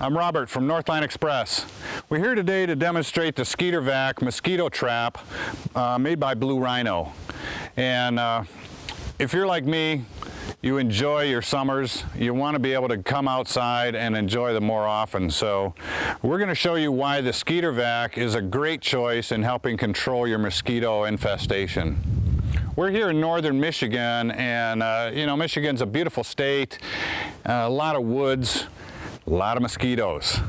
I'm Robert from Northline Express. We're here today to demonstrate the SkeeterVac mosquito trap made by Blue Rhino. And if you're like me, you enjoy your summers, you want to be able to come outside and enjoy them more often. So we're going to show you why the SkeeterVac is a great choice in helping control your mosquito infestation. We're here in northern Michigan, and you know, Michigan's a beautiful state, a lot of woods, a lot of mosquitoes.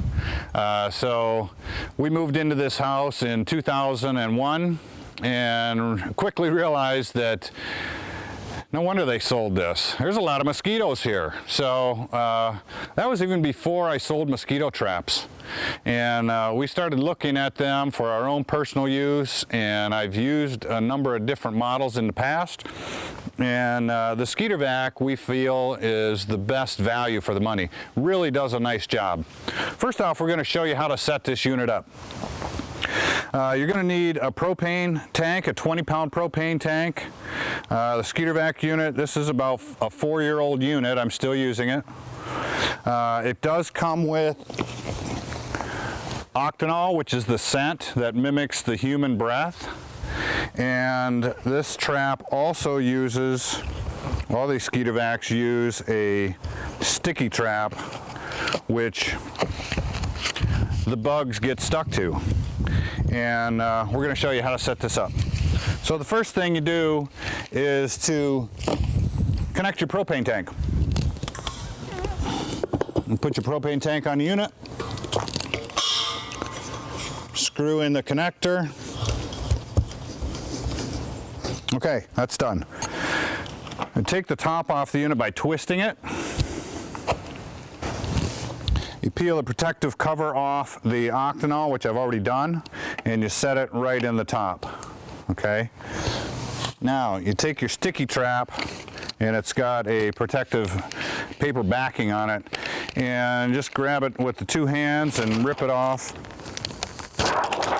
So we moved into this house in 2001 and quickly realized that no wonder they sold this. There's a lot of mosquitoes here. So that was even before I sold mosquito traps. And we started looking at them for our own personal use, and I've used a number of different models in the past. And the SkeeterVac, we feel, is the best value for the money. Really does a nice job. First off, we're going to show you how to set this unit up. You're going to need a propane tank, a 20-pound propane tank. The SkeeterVac unit, this is about a 4-year-old unit. I'm still using it. It does come with octanol, which is the scent that mimics the human breath. And this trap also uses, all these SkeeterVacs use a sticky trap, which the bugs get stuck to. And we're going to show you how to set this up. So the first thing you do is to connect your propane tank. And put your propane tank on the unit. Screw in the connector. Okay, that's done. And take the top off the unit by twisting it. You peel the protective cover off the octanol, which I've already done, and you set it right in the top. Okay? Now, you take your sticky trap, and it's got a protective paper backing on it, and just grab it with the two hands and rip it off.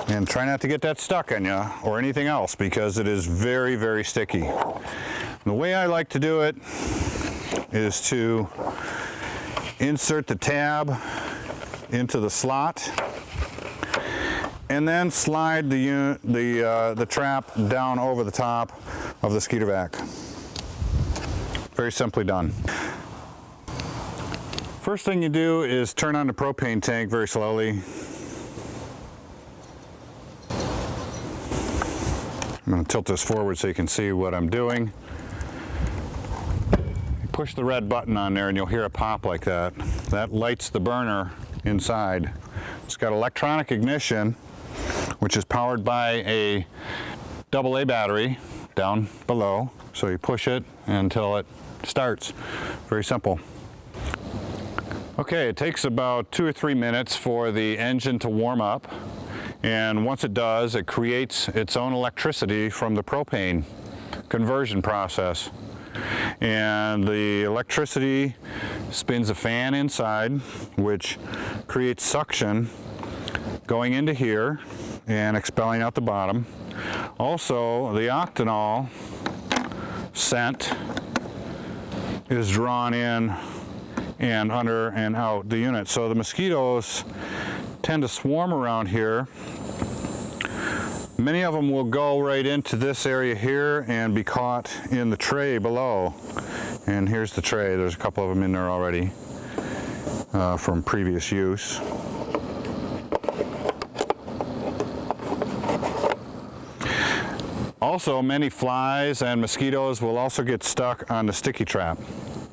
And try not to get that stuck on you or anything else, because it is very, very sticky. The way I like to do it is to insert the tab into the slot and then slide the trap down over the top of the SkeeterVac. Very simply done. First thing you do is turn on the propane tank very slowly. I'm going to tilt this forward so you can see what I'm doing. You push the red button on there and you'll hear a pop like that. That lights the burner inside. It's got electronic ignition, which is powered by a AA battery down below. So you push it until it starts. Very simple. Okay, it takes about 2 or 3 minutes for the engine to warm up. And once it does, it creates its own electricity from the propane conversion process. And the electricity spins a fan inside, which creates suction going into here and expelling out the bottom. Also, the octanol scent is drawn in and under and out the unit. So the mosquitoes tend to swarm around here. Many of them will go right into this area here and be caught in the tray below. And here's the tray. There's a couple of them in there already from previous use. Also, many flies and mosquitoes will also get stuck on the sticky trap.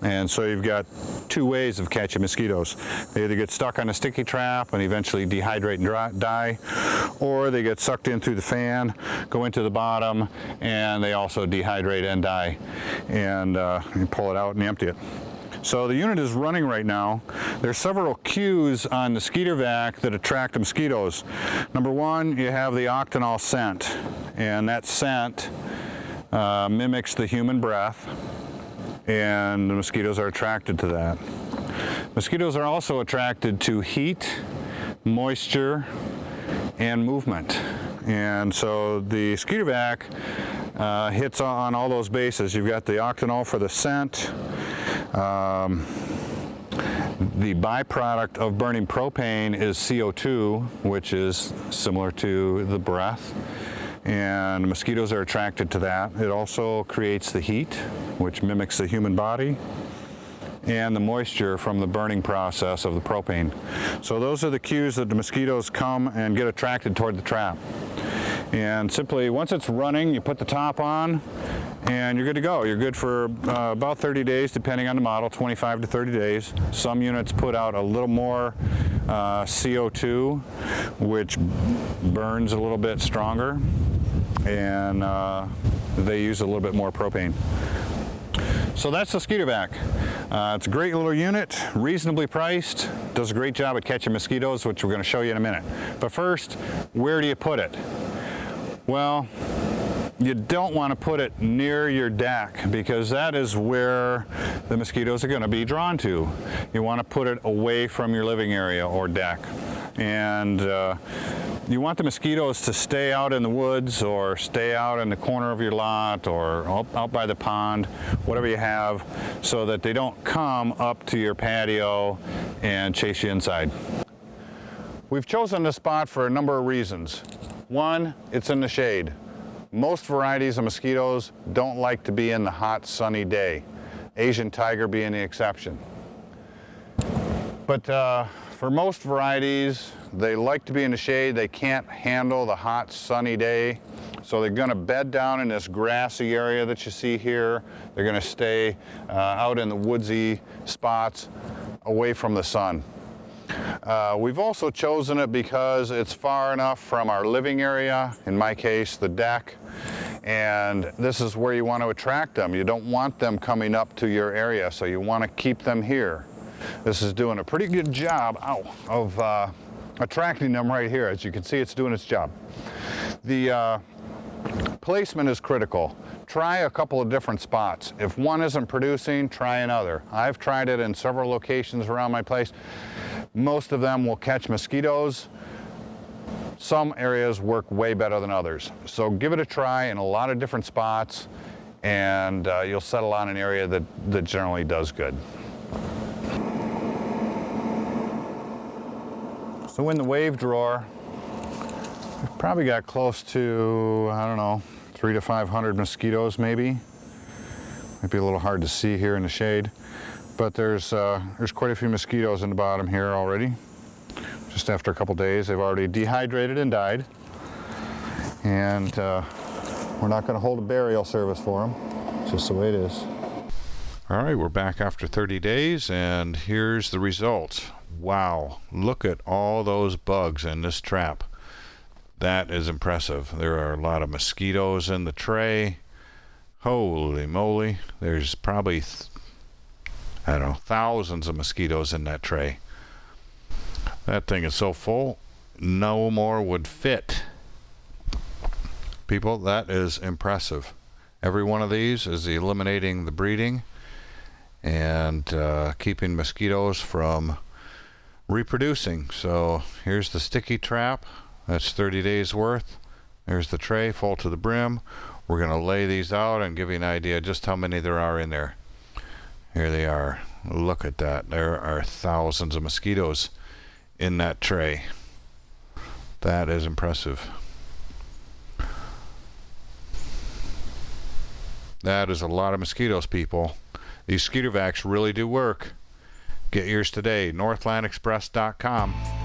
And so you've got 2 ways of catching mosquitoes. They either get stuck on a sticky trap and eventually dehydrate and die, or they get sucked in through the fan, go into the bottom, and they also dehydrate and die. And you pull it out and empty it. So the unit is running right now. There's several cues on the SkeeterVac that attract the mosquitoes. Number 1, you have the octanol scent, and that scent mimics the human breath. And the mosquitoes are attracted to that. Mosquitoes are also attracted to heat, moisture, and movement. And so the SkeeterVac hits on all those bases. You've got the octanol for the scent, The byproduct of burning propane is CO2, which is similar to the breath, and mosquitoes are attracted to that. It also creates the heat, which mimics the human body, and the moisture from the burning process of the propane. So those are the cues that the mosquitoes come and get attracted toward the trap. And simply, once it's running, you put the top on and you're good to go. You're good for about 30 days, depending on the model, 25 to 30 days. Some units put out a little more CO2, which burns a little bit stronger, and they use a little bit more propane. So that's the SkeeterVac. It's a great little unit, reasonably priced, does a great job at catching mosquitoes, which we're going to show you in a minute. But first, where do you put it? Well, you don't want to put it near your deck, because that is where the mosquitoes are going to be drawn to. You want to put it away from your living area or deck. And you want the mosquitoes to stay out in the woods, or stay out in the corner of your lot, or out by the pond, whatever you have, so that they don't come up to your patio and chase you inside. We've chosen this spot for a number of reasons. One, it's in the shade. Most varieties of mosquitoes don't like to be in the hot, sunny day, Asian tiger being the exception. But for most varieties, they like to be in the shade. They can't handle the hot, sunny day, so they're going to bed down in this grassy area that you see here. They're going to stay out in the woodsy spots away from the sun. We've also chosen it because it's far enough from our living area, in my case the deck, and this is where you want to attract them. You don't want them coming up to your area, so you want to keep them here. This is doing a pretty good job of attracting them right here. As you can see, it's doing its job. The placement is critical. Try a couple of different spots. If one isn't producing, try another. I've tried it in several locations around my place. Most of them will catch mosquitoes. Some areas work way better than others. So give it a try in a lot of different spots, and you'll settle on an area that generally does good. So in the wave drawer, we've probably got close to, I don't know, 300 to 500 mosquitoes maybe. Might be a little hard to see here in the shade, but there's quite a few mosquitoes in the bottom here already. Just after a couple days, they've already dehydrated and died. And we're not going to hold a burial service for them. It's just the way it is. All right, we're back after 30 days, and here's the results. Wow, look at all those bugs in this trap. That is impressive. There are a lot of mosquitoes in the tray. Holy moly, there's probably, I don't know, thousands of mosquitoes in that tray. That thing is so full, no more would fit. People, that is impressive. Every one of these is eliminating the breeding and keeping mosquitoes from reproducing. So here's the sticky trap. That's 30 days worth. There's the tray full to the brim. We're going to lay these out and give you an idea just how many there are in there. Here they are. Look at that. There are thousands of mosquitoes in that tray. That is impressive. That is a lot of mosquitoes, people. These SkeeterVacs really do work. Get yours today, northlandexpress.com.